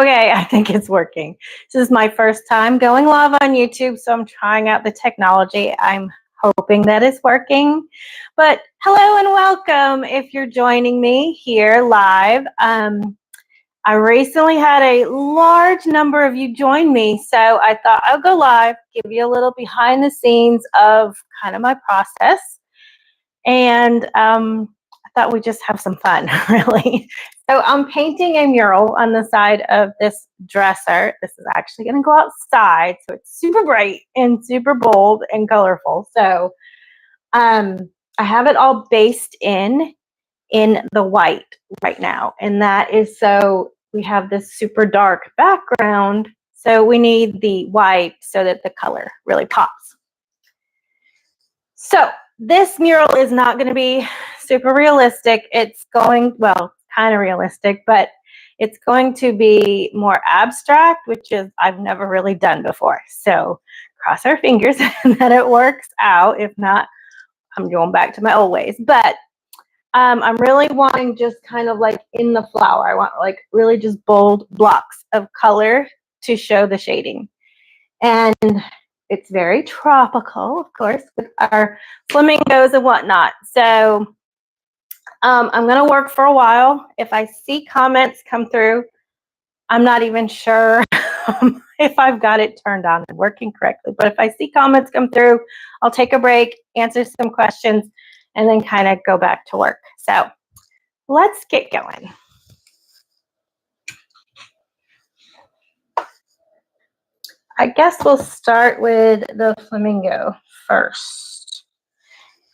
Okay, I think it's working. This is my first time going live on YouTube, so I'm trying out the technology. I'm hoping that it's working. But hello and welcome if you're joining me here live. I recently had a large number of you join me, so I thought I'll go live, give you a little behind the scenes of kind of my process. And I thought we'd just have some fun, really. So I'm painting a mural on the side of this dresser. This is actually going to go outside, so it's super bright and super bold and colorful. So I have it all based in the white right now, and that is so we have this super dark background, so we need the white so that the color really pops. So this mural is not going to be super realistic. It's going, well, kind of realistic, but it's going to be more abstract, which is I've never really done before. So cross our fingers that it works out. If not, I'm going back to my old ways. But I'm really wanting just kind of like in the flower. I want like really just bold blocks of color to show the shading. And it's very tropical, of course, with our flamingos and whatnot. So I'm going to work for a while. If I see comments come through, I'm not even sure if I've got it turned on and working correctly. But if I see comments come through, I'll take a break, answer some questions, and then kind of go back to work. So let's get going. I guess we'll start with the flamingo first.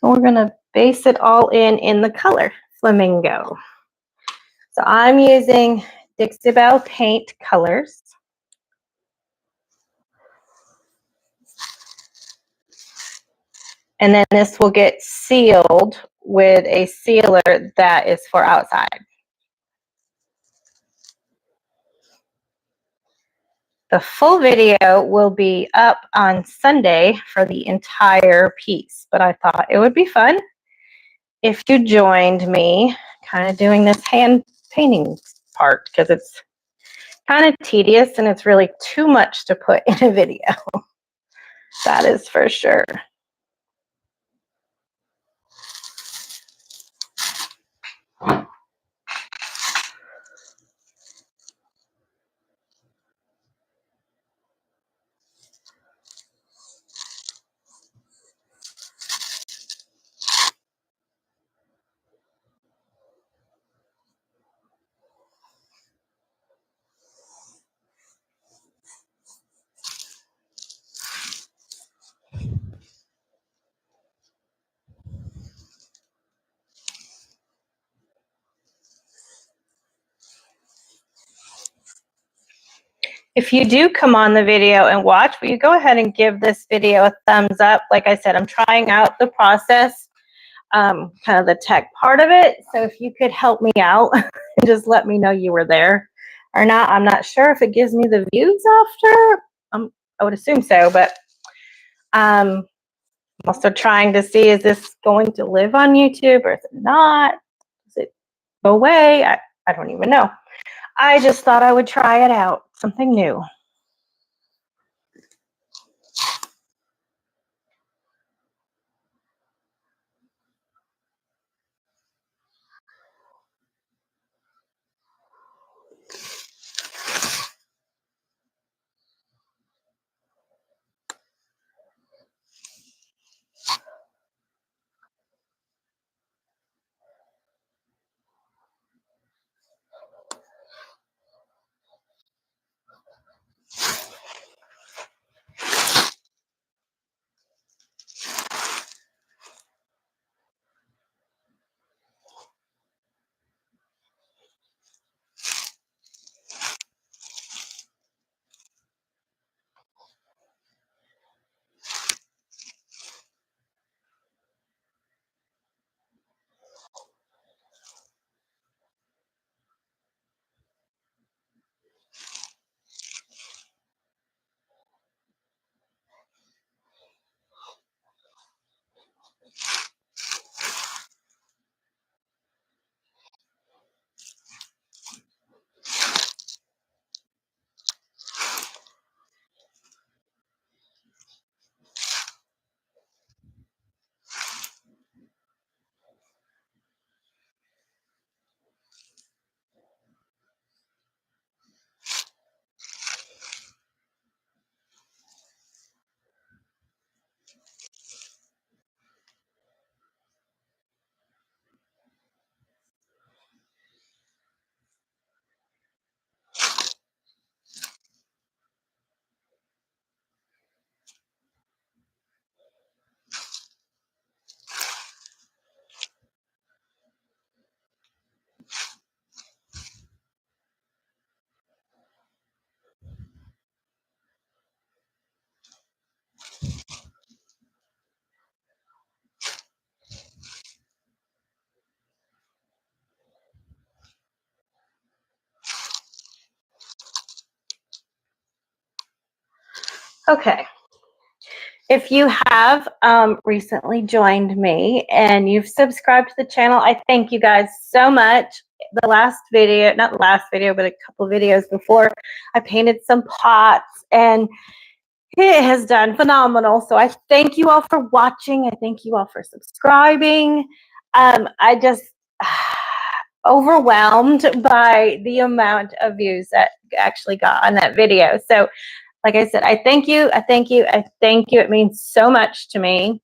We're going to base it all in the color flamingo. So I'm using Dixie Belle paint colors. And then this will get sealed with a sealer that is for outside. The full video will be up on Sunday for the entire piece, but I thought it would be fun if you joined me kind of doing this hand painting part, because it's kind of tedious and it's really too much to put in a video. That is for sure. If you do come on the video and watch, will you go ahead and give this video a thumbs up? Like I said, I'm trying out the process, kind of the tech part of it. So if you could help me out and just let me know you were there or not. I'm not sure if it gives me the views after. I would assume so, but I'm also trying to see, is this going to live on YouTube or is it not? Does it go away? I don't even know. I just thought I would try it out, something new. Okay. If you have recently joined me and you've subscribed to the channel, I thank you guys so much. The last video, not the last video, but a couple of videos before, I painted some pots and it has done phenomenal. So I thank you all for watching. I thank you all for subscribing. I just overwhelmed by the amount of views that actually got on that video. So like I said, I thank you. I thank you. I thank you. It means so much to me.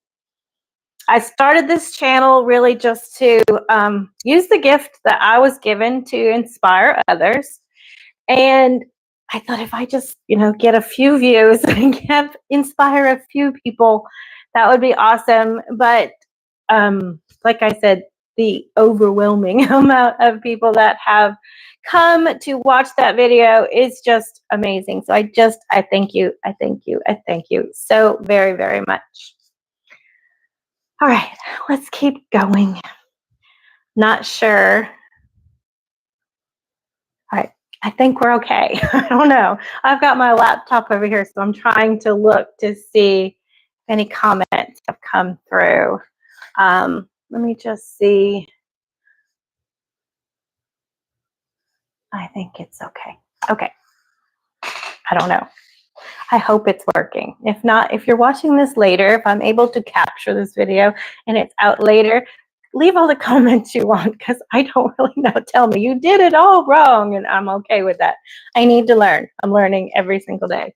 I started this channel really just to use the gift that I was given to inspire others. And I thought if I just, get a few views and inspire a few people, that would be awesome. But like I said, the overwhelming amount of people that have come to watch that video is just amazing. So I thank you. I thank you. I thank you so very, very much. All right, let's keep going. Not sure. All right, I think we're okay. I don't know. I've got my laptop over here, so I'm trying to look to see if any comments have come through. Let me just see. I think it's okay. Okay. I don't know. I hope it's working. If not, if you're watching this later, if I'm able to capture this video and it's out later, leave all the comments you want because I don't really know. Tell me you did it all wrong and I'm okay with that. I need to learn. I'm learning every single day.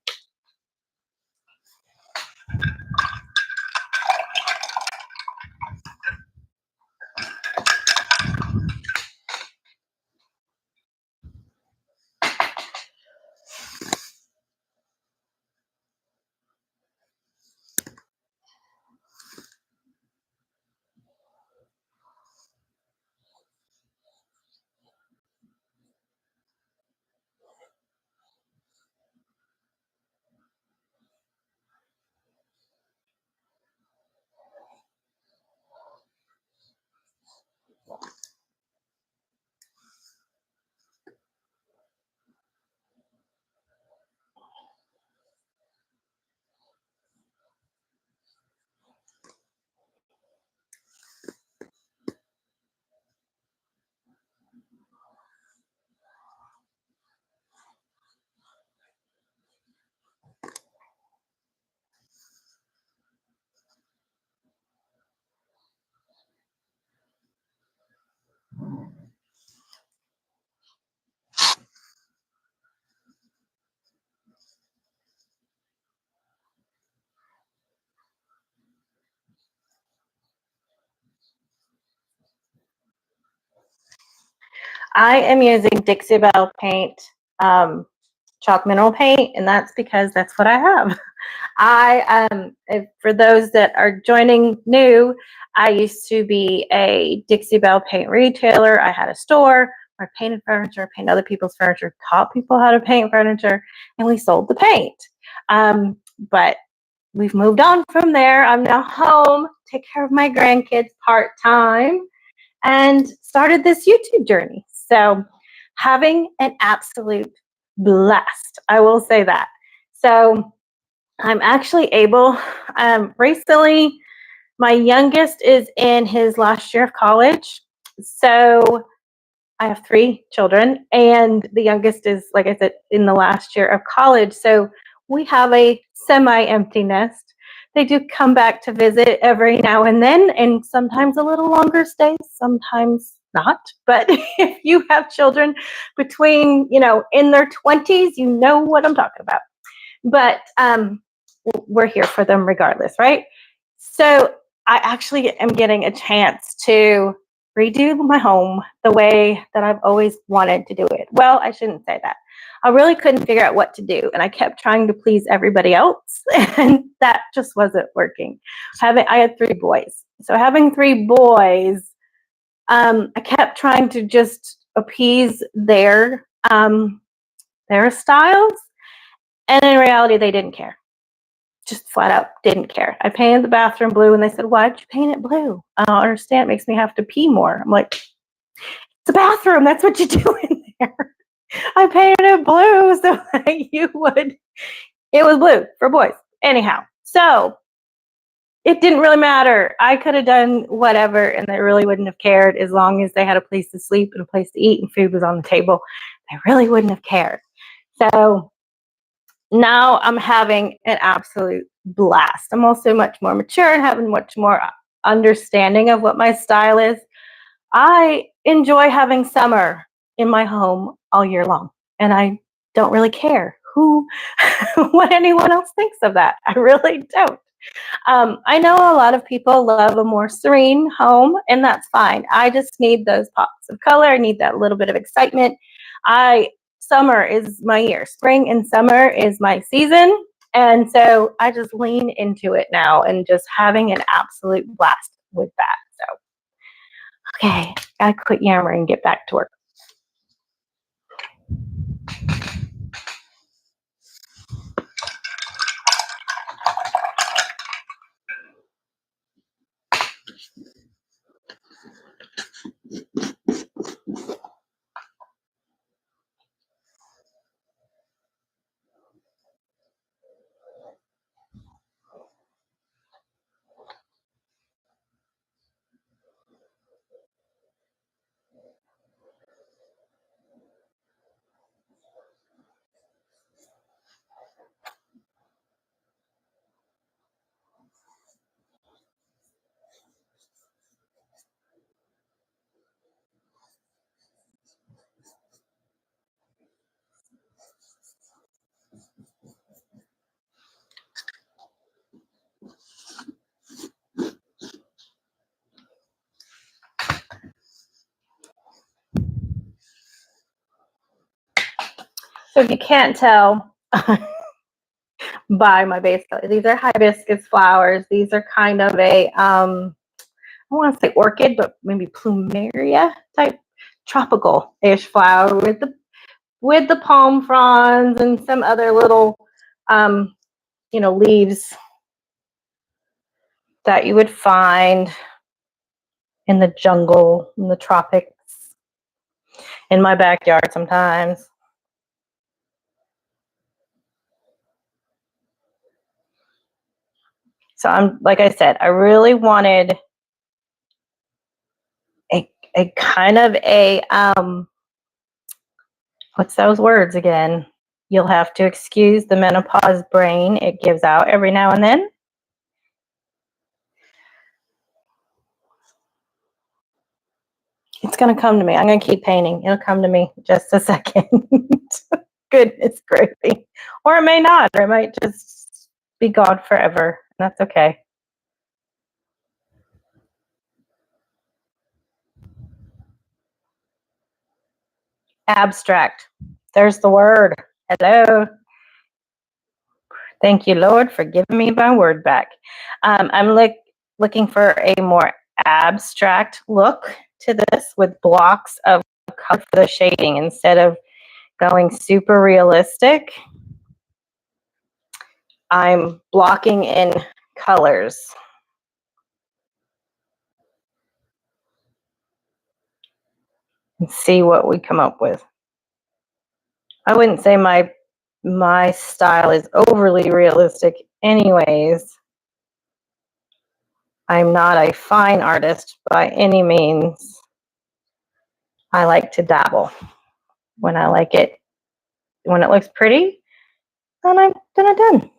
I am using Dixie Belle paint, chalk mineral paint, and that's because that's what I have. For those that are joining new, I used to be a Dixie Belle paint retailer. I had a store where I painted furniture, painted other people's furniture, taught people how to paint furniture, and we sold the paint. But we've moved on from there. I'm now home, take care of my grandkids part-time, and started this YouTube journey. So having an absolute blast, I will say that. So I'm actually able, recently, my youngest is in his last year of college. So I have 3 children and the youngest is, like I said, in the last year of college. So we have a semi-empty nest. They do come back to visit every now and then, and sometimes a little longer stays, sometimes not. But if you have children between, in their 20s, you know what I'm talking about. But we're here for them regardless, right? So I actually am getting a chance to redo my home the way that I've always wanted to do it. Well, I shouldn't say that. I really couldn't figure out what to do, and I kept trying to please everybody else, and that just wasn't working. I had 3 boys, so having 3 boys, I kept trying to just appease their styles, and in reality, they didn't care. Just flat out didn't care. I painted the bathroom blue, and they said, "Why'd you paint it blue?" I don't understand. It makes me have to pee more. I'm like, it's a bathroom. That's what you do in there. I painted it blue so that you would It was blue for boys. Anyhow, so it didn't really matter. I could have done whatever and they really wouldn't have cared as long as they had a place to sleep and a place to eat and food was on the table. They really wouldn't have cared. So now I'm having an absolute blast. I'm also much more mature and having much more understanding of what my style is. I enjoy having summer in my home all year long, and I don't really care who, what anyone else thinks of that. I really don't. I know a lot of people love a more serene home, and that's fine. I just need those pops of color. I need that little bit of excitement. Summer is my year. Spring and summer is my season. And so I just lean into it now and just having an absolute blast with that. So, okay, gotta quit yammering and get back to work. So if you can't tell by my base color, these are hibiscus flowers. These are kind of a, I want to say orchid, but maybe plumeria type tropical-ish flower with the palm fronds and some other little, leaves that you would find in the jungle, in the tropics, in my backyard sometimes. So like I said, I really wanted a kind of a, what's those words again? You'll have to excuse the menopause brain. It gives out every now and then. It's going to come to me. I'm going to keep painting. It'll come to me just a second. Goodness gravy. Or it may not. Or it might just be gone forever. That's okay. Abstract. There's the word. Hello. Thank you, Lord, for giving me my word back. I'm looking for a more abstract look to this with blocks of color for the shading instead of going super realistic. I'm blocking in colors. And see what we come up with. I wouldn't say my style is overly realistic anyways. I'm not a fine artist by any means. I like to dabble. When I like it, when it looks pretty, then I'm done.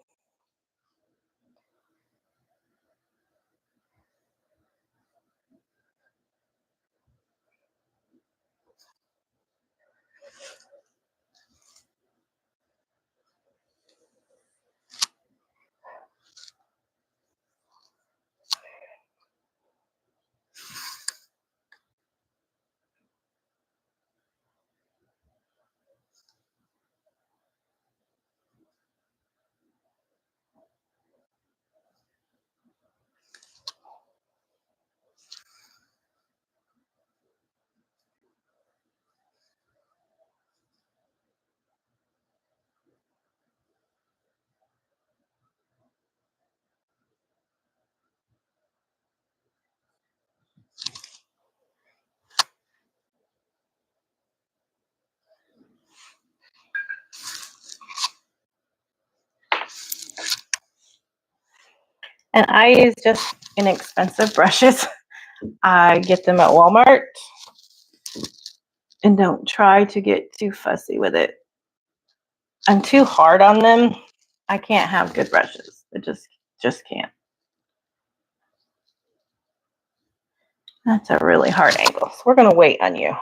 And I use just inexpensive brushes. I get them at Walmart and don't try to get too fussy with it. I'm too hard on them. I can't have good brushes. It just can't. That's a really hard angle. So we're gonna wait on you.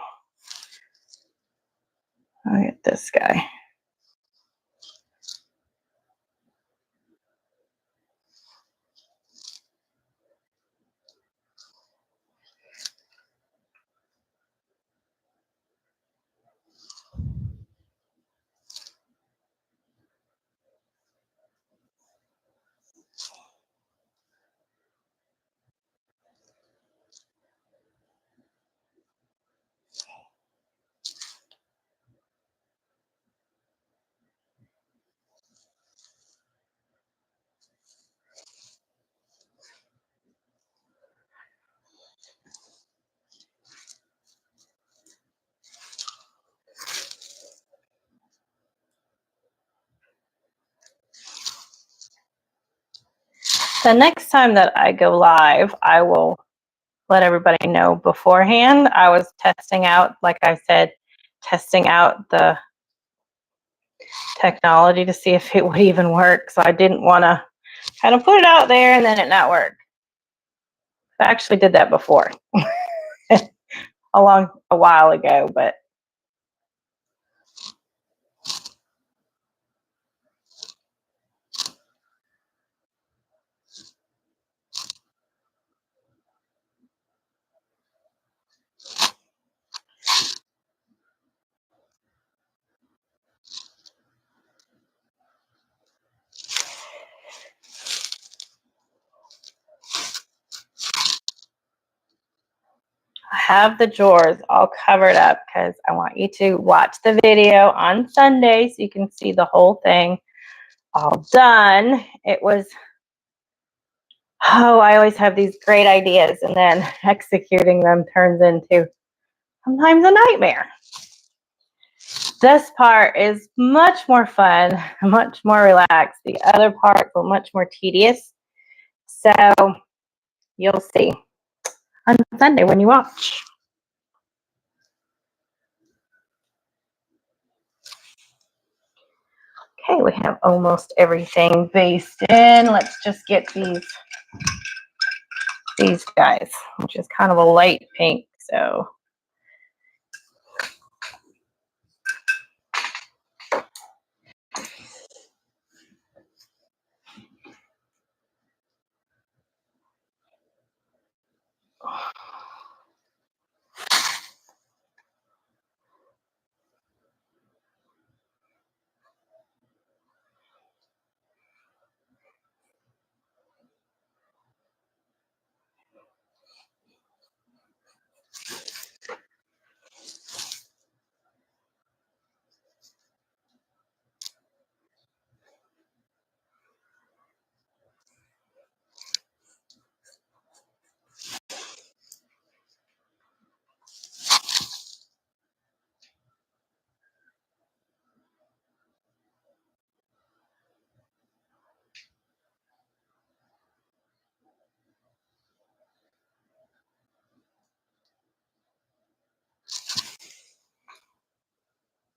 I'll get this guy. The next time that I go live, I will let everybody know beforehand. I was testing out, like I said, testing out the technology to see if it would even work. So I didn't want to kind of put it out there and then it not work. I actually did that before a while ago, but I have the drawers all covered up because I want you to watch the video on Sunday so you can see the whole thing all done. It was, oh, I always have these great ideas and then executing them turns into sometimes a nightmare. This part is much more fun, much more relaxed. The other parts were much more tedious. So you'll see on Sunday when you watch. Okay, we have almost everything based in. Let's just get these guys, which is kind of a light pink. So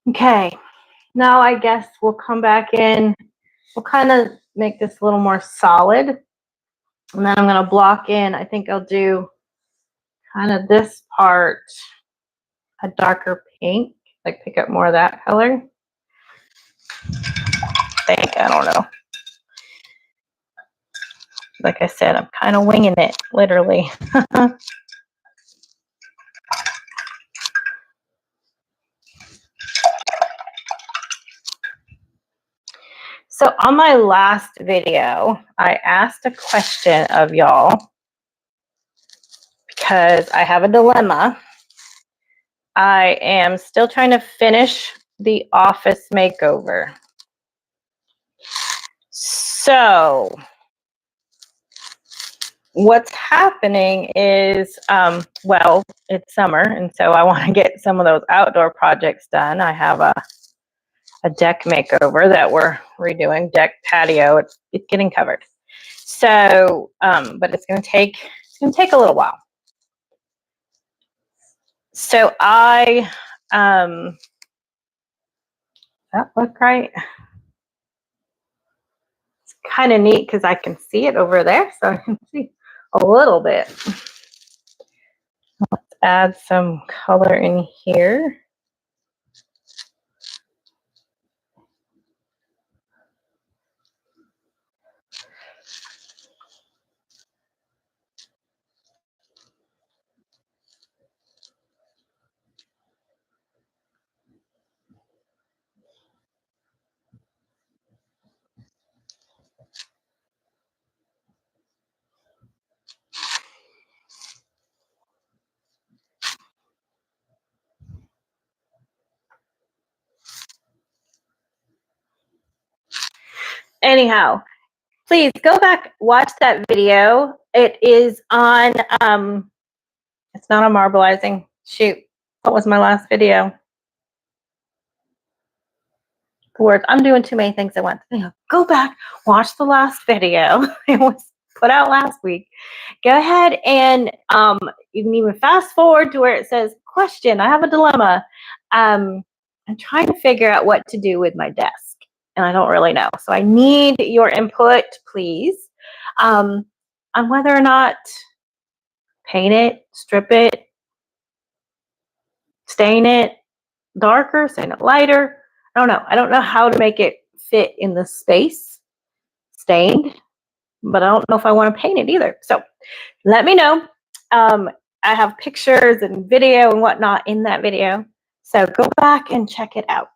okay, now I guess we'll come back in. We'll kind of make this a little more solid. And then I'm going to block in. I think I'll do kind of this part a darker pink, like pick up more of that color. I don't know. Like I said, I'm kind of winging it, literally. So on my last video, I asked a question of y'all because I have a dilemma. I am still trying to finish the office makeover. So what's happening is, well, it's summer, and so I want to get some of those outdoor projects done. I have a deck makeover that we're redoing, deck patio. It's getting covered. So, but it's going to take a little while. So does that look right? It's kind of neat because I can see it over there, so I can see a little bit. Let's add some color in here. Anyhow, please go back, watch that video. It is on, it's not on marbleizing. Shoot, what was my last video? The words, I'm doing too many things at once. Anyhow, go back, watch the last video. It was put out last week. Go ahead and you can even fast forward to where it says, question, I have a dilemma. I'm trying to figure out what to do with my desk, and I don't really know. So I need your input, please, on whether or not paint it, strip it, stain it darker, stain it lighter. I don't know. I don't know how to make it fit in the space, stained, but I don't know if I want to paint it either. So let me know. I have pictures and video and whatnot in that video. So go back and check it out.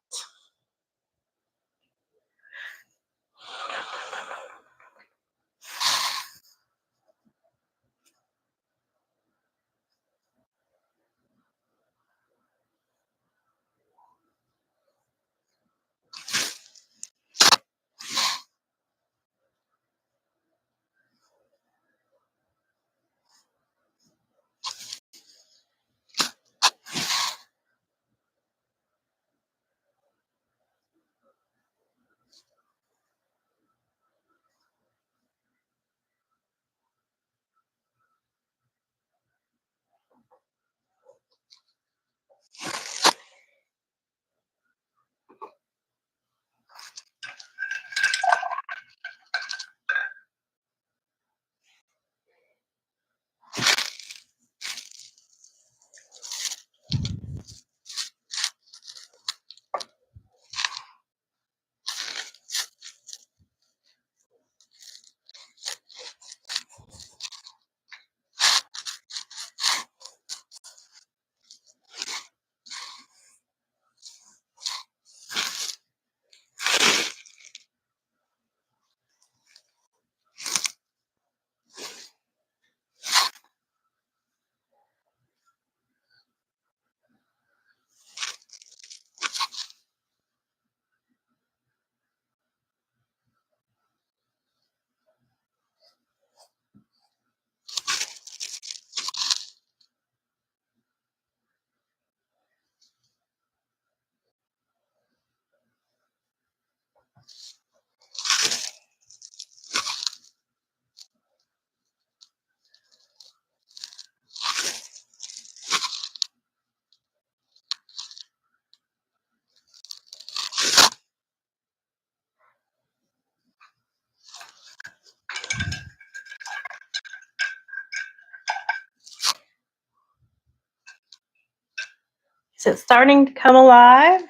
So it's starting to come alive.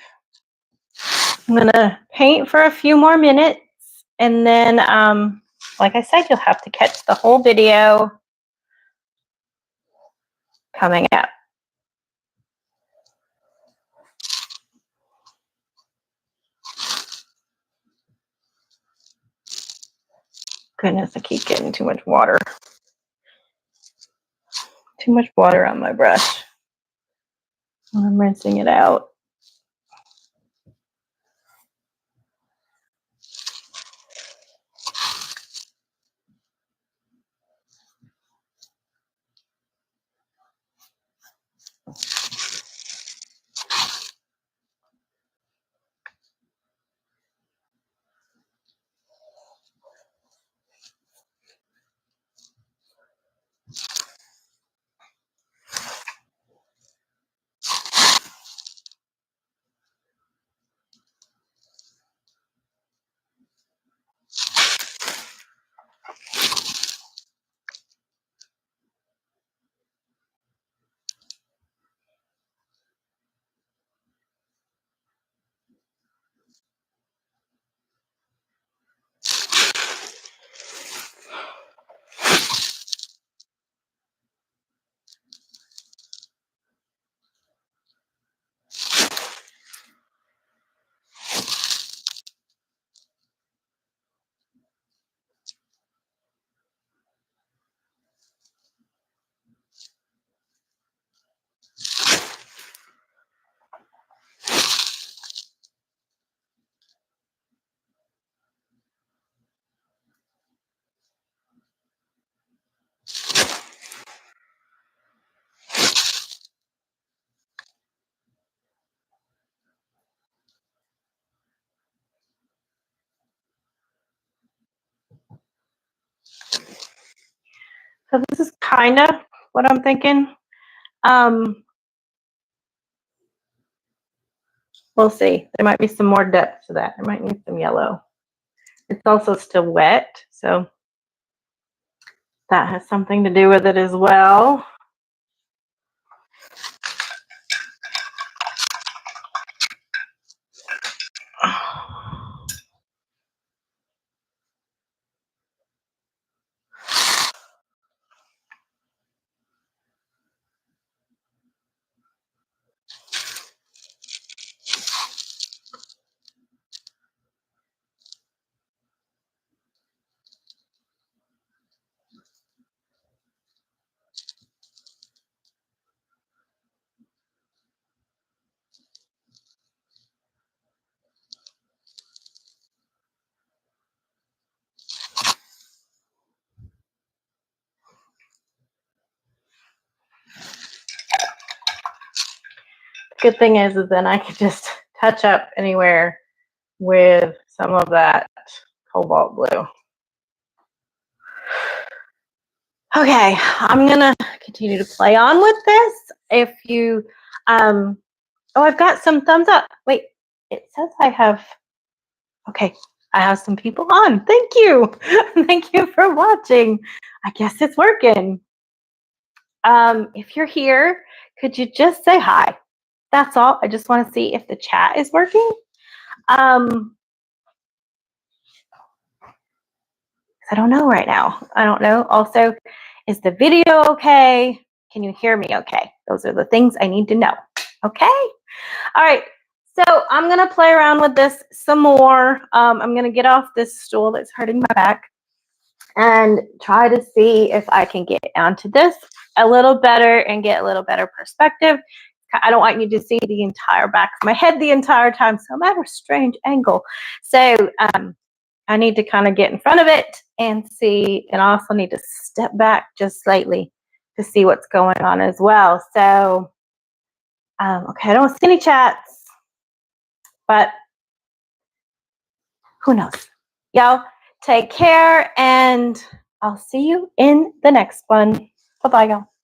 I'm gonna paint for a few more minutes, and then, like I said, you'll have to catch the whole video coming up. Goodness, I keep getting too much water. Too much water on my brush. I'm rinsing it out. So this is kind of what I'm thinking. We'll see. There might be some more depth to that. I might need some yellow. It's also still wet, so that has something to do with it as well. Good thing is then I can just touch up anywhere with some of that cobalt blue. Okay, I'm gonna continue to play on with this. If you, oh, I've got some thumbs up. Wait, it says I have, okay, I have some people on. Thank you. Thank you for watching. I guess it's working. If you're here, could you just say hi? That's all. I just want to see if the chat is working. I don't know right now. I don't know. Also, is the video okay? Can you hear me okay? Those are the things I need to know. Okay? All right. So I'm going to play around with this some more. I'm going to get off this stool that's hurting my back and try to see if I can get onto this a little better and get a little better perspective. I don't want you to see the entire back of my head the entire time, so I'm at a strange angle. So I need to kind of get in front of it and see, and I also need to step back just slightly to see what's going on as well. So, okay, I don't see any chats, but who knows? Y'all take care, and I'll see you in the next one. Bye-bye, y'all.